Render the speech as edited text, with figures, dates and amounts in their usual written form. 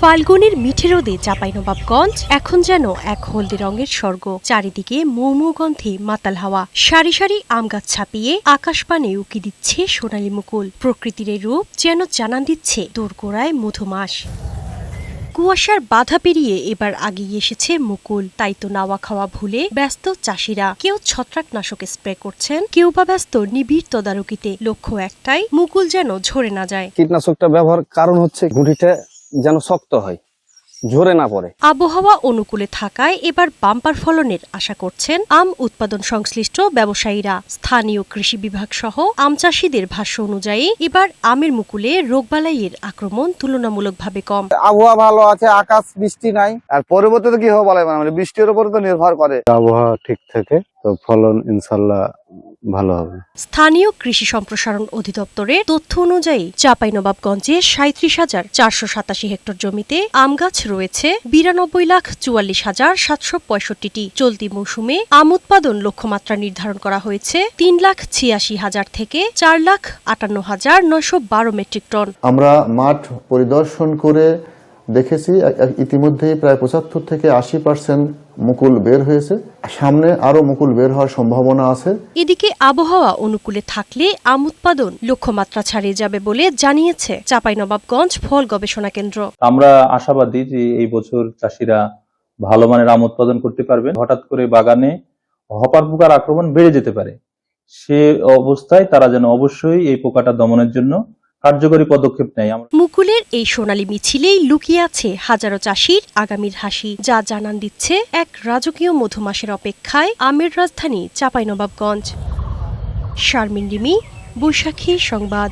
ফাল্গুনের মিঠে রোদে চাঁপাইনবাবগঞ্জ এখন যেন এক হলদে রঙের স্বর্গ। চারিদিকে মৌমৌ গন্ধে মাতাল হাওয়া, সারি সারি আম গাছ ছাপিয়ে আকাশপানে উকি দিচ্ছে সোনালী মুকুল। প্রকৃতির এই রূপ যেন জানান দিচ্ছে দোরগোড়ায় মধুমাস। কুয়াশার বাধা পেরিয়ে এবার আগিয়ে এসেছে মুকুল। তাই তো নাওয়া খাওয়া ভুলে ব্যস্ত চাষিরা। কেউ ছত্রাকনাশক স্প্রে করছেন, কেউ বা ব্যস্ত নিবিড় তদারকিতে। লক্ষ্য একটাই, মুকুল যেন ঝরে না যায়। কীটনাশকটা ব্যবহার কারণ হচ্ছে গুঁটিটা যেন শক্ত হয়, ঝরে না পড়ে। আবহাওয়া অনুকূলে থাকায় এবার বাম্পার ফলনের আশা করছেন আম উৎপাদন সংশ্লিষ্ট ব্যবসায়ীরা। স্থানীয় কৃষি বিভাগ সহ আম চাষিদের ভাষ্য অনুযায়ী এবার আমের মুকুলে রোগবালাইয়ের আক্রমণ তুলনামূলকভাবে কম। আবহাওয়া ভালো আছে, আকাশ বৃষ্টি নাই, আর পরবর্তীতে কি হবে বলে মানে বৃষ্টির উপরে তো নির্ভর করে। আবহাওয়া ঠিক থাকে তো ফলন ইনশাল্লাহ ভালো হবে। স্থানীয় কৃষি সম্প্রসারণ অধিদপ্তরের তথ্য অনুযায়ী চাঁপাইনবাবগঞ্জে ৩৭,৪৮৭ হেক্টর জমিতে আম গাছ রয়েছে ৯২,৪৪,৭৬৫টি। চলতি মৌসুমে আম উৎপাদন লক্ষ্যমাত্রা নির্ধারণ করা হয়েছে ৩,৮৬,০০০ থেকে ৪,৫৮,৯১২ মেট্রিক টন। আমরা মাঠ পরিদর্শন করে দেখেছি ইতিমধ্যেই প্রায় ৭৫ থেকে ৮০% মুকুল বের হয়েছে। সামনে আরো মুকুল বের হওয়ার সম্ভাবনা আছে। এদিকে আবহাওয়া অনুকূলে থাকলে আম উৎপাদন লক্ষ্যমাত্রা ছাড়িয়ে যাবে বলে জানিয়েছে চাঁপাইনবাবগঞ্জ ফল গবেষণা কেন্দ্র। আমরা আশাবাদী যে এই বছর চাষিরা ভালো মানের আম উৎপাদন করতে পারবে। হঠাৎ করে বাগানে হপার পোকার আক্রমণ বেড়ে যেতে পারে, সে অবস্থায় তারা যেন অবশ্যই এই পোকাটা দমনের জন্য কার্যকরী পদক্ষেপ নেয়। মুকুলের এই সোনালী মিছিলেই লুকিয়ে আছে হাজারো চাষির আগামীর হাসি, যা জানান দিচ্ছে এক রাজকীয় মধুমাসের অপেক্ষায় আমের রাজধানী চাঁপাইনবাবগঞ্জ। শারমিন রিমি, বৈশাখী সংবাদ।